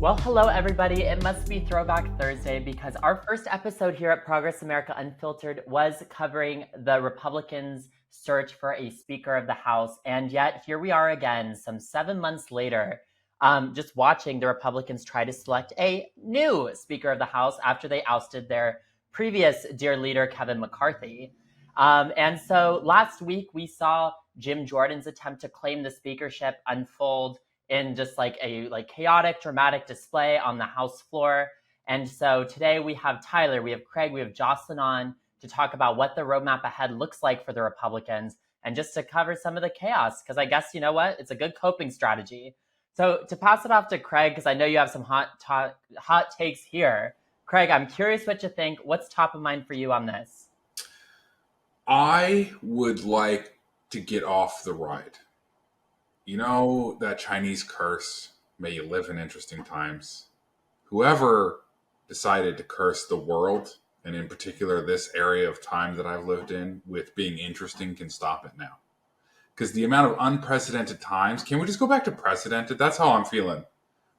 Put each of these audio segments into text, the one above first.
Well, hello, everybody. It must be Throwback Thursday because our first episode here at Progress America Unfiltered was covering the Republicans' search for a Speaker of the House. And yet, here we are again, some 7 months later, just watching the Republicans try to select a new Speaker of the House after they ousted their previous dear leader, Kevin McCarthy. And so last week, we saw Jim Jordan's attempt to claim the speakership unfold in just like a chaotic, dramatic display on the House floor. And so today we have Tyler, we have Craig, we have Jocelyn on to talk about what the roadmap ahead looks like for the Republicans and just to cover some of the chaos, because I guess, you know what, it's a good coping strategy. So to pass it off to Craig, because I know you have some hot takes here. Craig, I'm curious what you think. What's top of mind for you on this? I would like to get off the ride. You know that Chinese curse, may you live in interesting times. Whoever decided to curse the world, and in particular this area of time that I've lived in, with being interesting can stop it now. Because the amount of unprecedented times, can we just go back to precedented? That's how I'm feeling,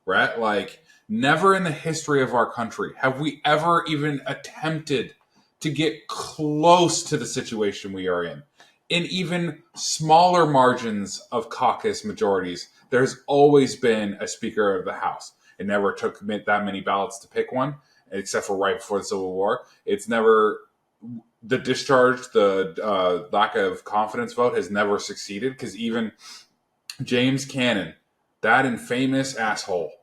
Rhett. Like, never in the history of our country have we ever even attempted to get close to the situation we are in. In even smaller margins of caucus majorities, there's always been a Speaker of the House. It never took that many ballots to pick one, except for right before the Civil War. It's never, the discharge, the lack of confidence vote has never succeeded, because even James Cannon, that infamous asshole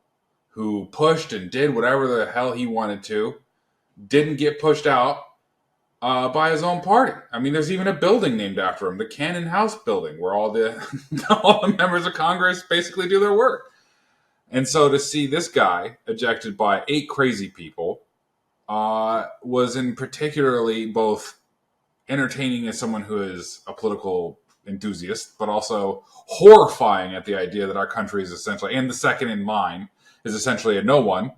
who pushed and did whatever the hell he wanted to, didn't get pushed out by his own party. I mean, there's even a building named after him, the Cannon House building, where all the members of Congress basically do their work. And so to see this guy ejected by 8 crazy people was in particularly both entertaining as someone who is a political enthusiast, but also horrifying at the idea that our country is essentially, and the second in line, is essentially a no one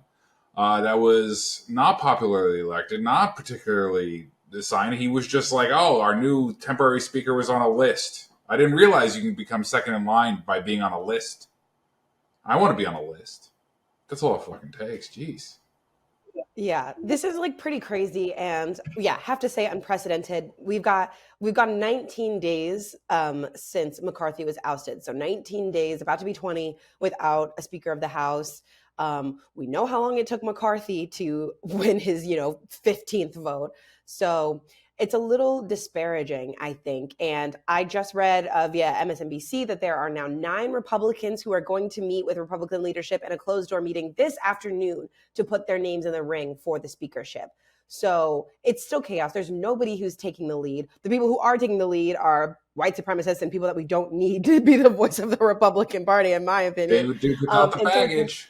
that was not popularly elected, not particularly assigned. He was just like, oh, our new temporary speaker was on a list. I didn't realize you can become second in line by being on a list. I want to be on a list. That's all it fucking takes. Jeez. Yeah, this is like pretty crazy, and yeah, have to say unprecedented. We've got 19 days since McCarthy was ousted. So 19 days, about to be 20, without a Speaker of the House. We know how long it took McCarthy to win his, 15th vote. So it's a little disparaging, I think. And I just read via MSNBC that there are now 9 Republicans who are going to meet with Republican leadership in a closed-door meeting this afternoon to put their names in the ring for the speakership. So it's still chaos. There's nobody who's taking the lead. The people who are taking the lead are white supremacists and people that we don't need to be the voice of the Republican Party, in my opinion. They would do without the baggage.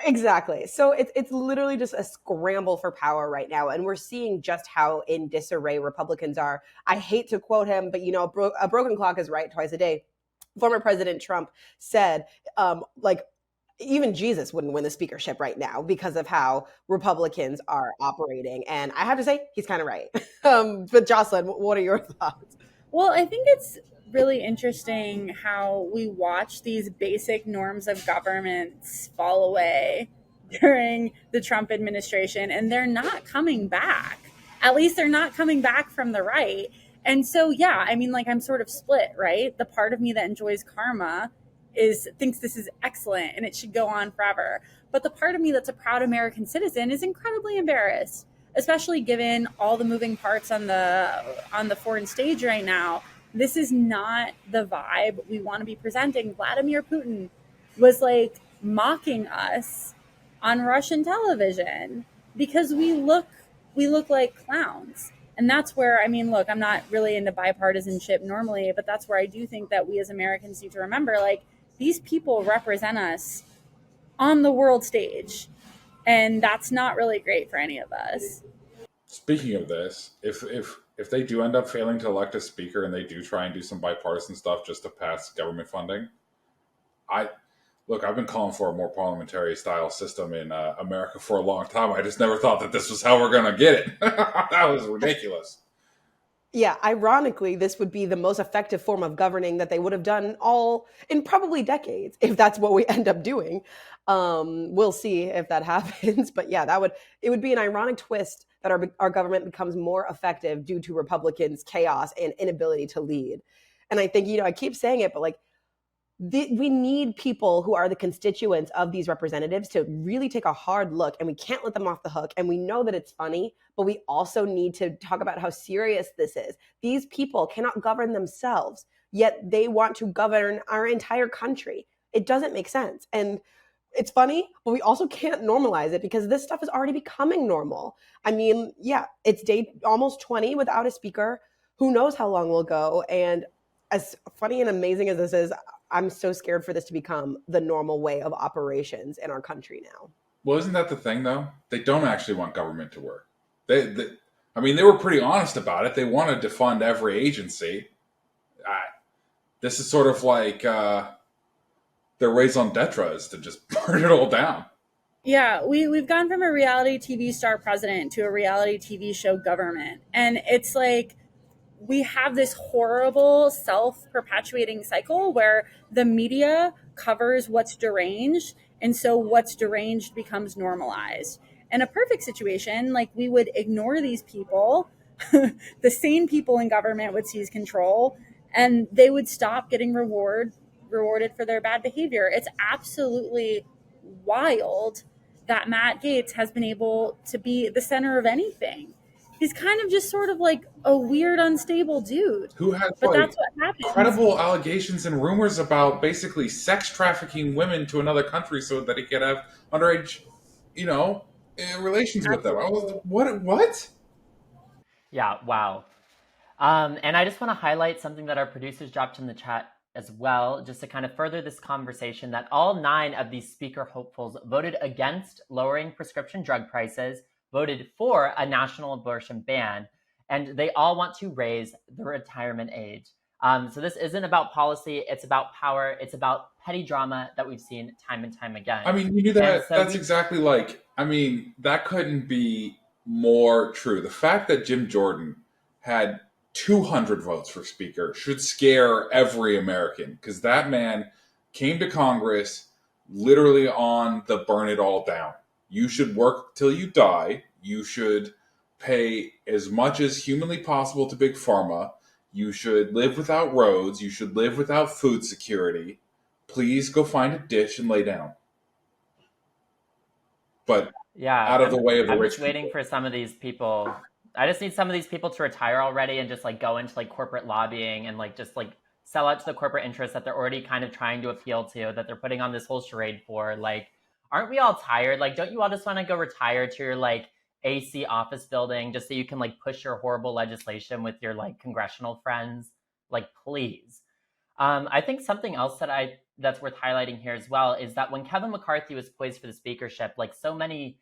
Exactly. So it's literally just a scramble for power right now. And we're seeing just how in disarray Republicans are. I hate to quote him, but, a broken clock is right twice a day. Former President Trump said, even Jesus wouldn't win the speakership right now because of how Republicans are operating. And I have to say, he's kind of right. But Jocelyn, what are your thoughts? Well, I think it's really interesting how we watch these basic norms of governments fall away during the Trump administration, and they're not coming back. At least they're not coming back from the right. And so, yeah, I mean, I'm sort of split, right? The part of me that enjoys karma thinks this is excellent and it should go on forever. But the part of me that's a proud American citizen is incredibly embarrassed, especially given all the moving parts on the foreign stage right now. This is not the vibe we want to be presenting. Vladimir Putin was mocking us on Russian television because we look like clowns. And that's where, I'm not really into bipartisanship normally, but that's where I do think that we as Americans need to remember, these people represent us on the world stage. And that's not really great for any of us. Speaking of this, if they do end up failing to elect a speaker and they do try and do some bipartisan stuff just to pass government funding, I've been calling for a more parliamentary style system in America for a long time. I just never thought that this was how we're going to get it. That was ridiculous. Yeah, ironically, this would be the most effective form of governing that they would have done all in probably decades, if that's what we end up doing. We'll see if that happens, but yeah, it would be an ironic twist that our government becomes more effective due to Republicans' chaos and inability to lead. And I think, I keep saying it, but like we need people who are the constituents of these representatives to really take a hard look, and we can't let them off the hook. And we know that it's funny, but we also need to talk about how serious this is. These people cannot govern themselves, yet they want to govern our entire country. It doesn't make sense. And it's funny, but we also can't normalize it because this stuff is already becoming normal. I mean, yeah, it's day almost 20 without a speaker. Who knows how long we'll go? And as funny and amazing as this is, I'm so scared for this to become the normal way of operations in our country now. Well, isn't that the thing, though? They don't actually want government to work. They were pretty honest about it. They wanted to fund every agency. This is sort of like their raison d'etre is to just burn it all down. Yeah, we've gone from a reality TV star president to a reality TV show government. And it's like we have this horrible self-perpetuating cycle where the media covers what's deranged, and so what's deranged becomes normalized. In a perfect situation, like we would ignore these people, the sane people in government would seize control, and they would stop getting rewarded for their bad behavior. It's absolutely wild that Matt Gaetz has been able to be the center of anything. He's kind of just sort of like a weird, unstable dude. Who has But that's what happens. credible allegations and rumors about basically sex trafficking women to another country so that he could have underage, relations with them. What? Yeah, wow. And I just want to highlight something that our producers dropped in the chat as well, just to kind of further this conversation, that all 9 of these speaker hopefuls voted against lowering prescription drug prices, voted for a national abortion ban, and they all want to raise the retirement age. So this isn't about policy, it's about power, it's about petty drama that we've seen time and time again. I mean, you knew that. That's exactly that couldn't be more true. The fact that Jim Jordan had 200 votes for speaker should scare every American, because that man came to Congress literally on the burn it all down. You should work till you die. You should pay as much as humanly possible to Big Pharma. You should live without roads. You should live without food security. Please go find a ditch and lay down. But out of the way of the rich people. I'm just waiting for some of these people. I just need some of these people to retire already and just like go into like corporate lobbying and like just like sell out to the corporate interests that they're already kind of trying to appeal to, that they're putting on this whole charade for. Like, aren't we all tired? Like, don't you all just want to go retire to your like AC office building just so you can like push your horrible legislation with your like congressional friends? Like, please. I think something else that's worth highlighting here as well is that when Kevin McCarthy was poised for the speakership, like so many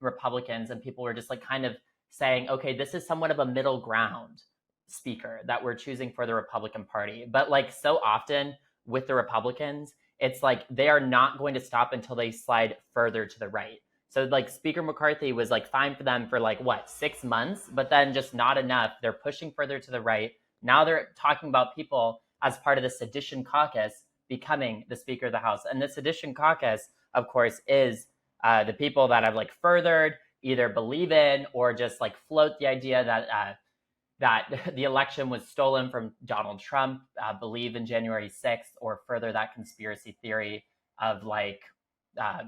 Republicans and people were just like kind of saying, okay, this is somewhat of a middle ground speaker that we're choosing for the Republican Party. But like so often with the Republicans, it's like they are not going to stop until they slide further to the right. So like Speaker McCarthy was like fine for them for like 6 months, but then just not enough. They're pushing further to the right. Now they're talking about people as part of the sedition caucus becoming the Speaker of the House. And the sedition caucus, of course, is the people that have like furthered, either believe in or just like float the idea that the election was stolen from Donald Trump, believe in January 6th, or further that conspiracy theory of like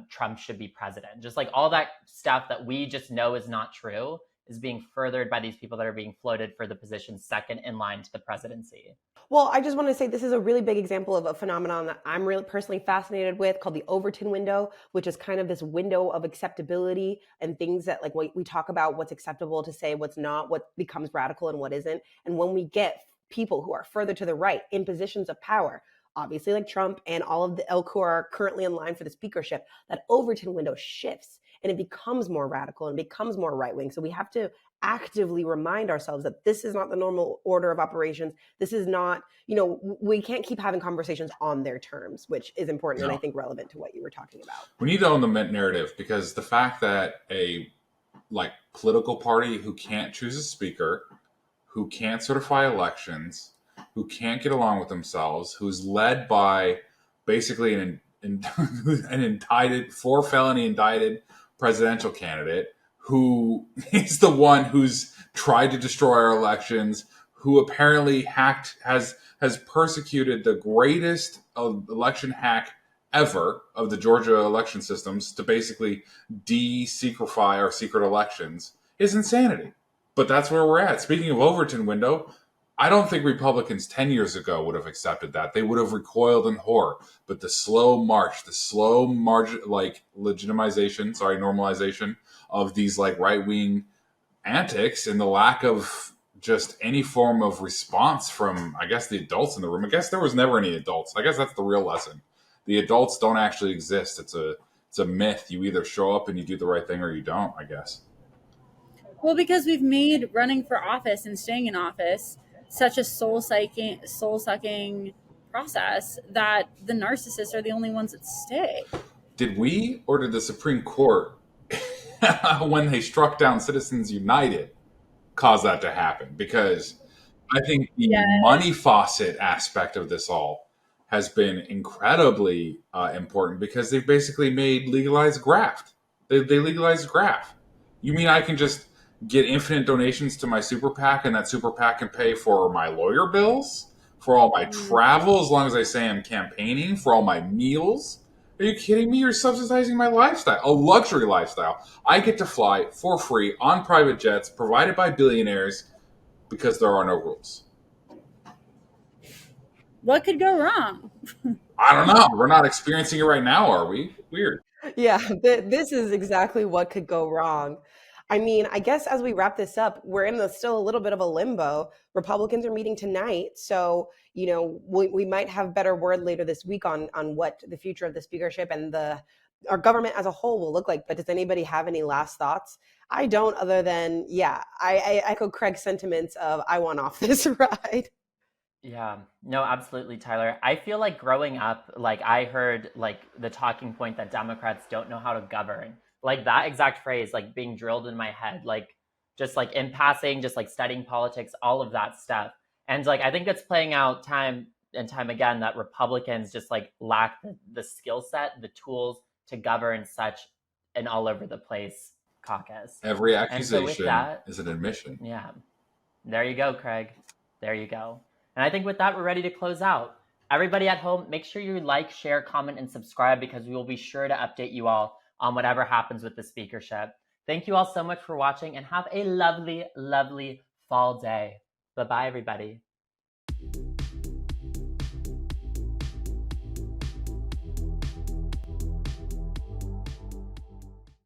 Trump should be president. Just like all that stuff that we just know is not true is being furthered by these people that are being floated for the position second in line to the presidency. Well, I just want to say this is a really big example of a phenomenon that I'm really personally fascinated with, called the Overton window, which is kind of this window of acceptability and things that like we talk about what's acceptable to say, what's not, what becomes radical and what isn't. And when we get people who are further to the right in positions of power, obviously like Trump and all of the ilk who are currently in line for the speakership, that Overton window shifts and it becomes more radical and becomes more right-wing. So we have to actively remind ourselves that this is not the normal order of operations. This is not, we can't keep having conversations on their terms, which is important and I think relevant to what you were talking about. We need to own the narrative, because the fact that a political party who can't choose a speaker, who can't certify elections, who can't get along with themselves, who's led by basically an indicted, for felony indicted presidential candidate who is the one who's tried to destroy our elections, who apparently has persecuted the greatest election hack ever of the Georgia election systems to basically de-secretify our secret elections, is insanity. But that's where we're at. Speaking of Overton window, I don't think Republicans 10 years ago would have accepted that. They would have recoiled in horror. But the slow march, like normalization of these like right-wing antics and the lack of just any form of response from, I guess, the adults in the room. I guess there was never any adults. I guess that's the real lesson. The adults don't actually exist. It's a myth. You either show up and you do the right thing or you don't, I guess. Well, because we've made running for office and staying in office such a soul-sucking process that the narcissists are the only ones that stay. Did we, or did the Supreme Court, when they struck down Citizens United, cause that to happen? Because I think the money faucet aspect of this all has been incredibly important, because they've basically made legalized graft. They legalized graft. You mean I can just get infinite donations to my super PAC, and that super PAC can pay for my lawyer bills, for all my travel, as long as I say I'm campaigning, for all my meals? Are you kidding me? You're subsidizing my lifestyle, a luxury lifestyle. I get to fly for free on private jets provided by billionaires because there are no rules. What could go wrong? I don't know. We're not experiencing it right now, are we? Weird. Yeah, this is exactly what could go wrong. I mean, I guess as we wrap this up, we're in still a little bit of a limbo. Republicans are meeting tonight, so we might have better word later this week on what the future of the speakership and our government as a whole will look like. But does anybody have any last thoughts? I don't, other than I echo Craig's sentiments of I want off this ride. Yeah, no, absolutely, Tyler. I feel like growing up, like I heard like the talking point that Democrats don't know how to govern. Like that exact phrase, like being drilled in my head, like just like in passing, just like studying politics, all of that stuff. And like I think it's playing out time and time again that Republicans just like lack the skill set, the tools to govern such an all over the place caucus. Every And so with accusation that, is an admission. yeah, there you go, Craig. There you go. And I think with that, we're ready to close out. Everybody at home, make sure you like, share, comment, and subscribe, because we will be sure to update you all on whatever happens with the speakership. Thank you all so much for watching, and have a lovely, lovely fall day. Bye-bye, everybody.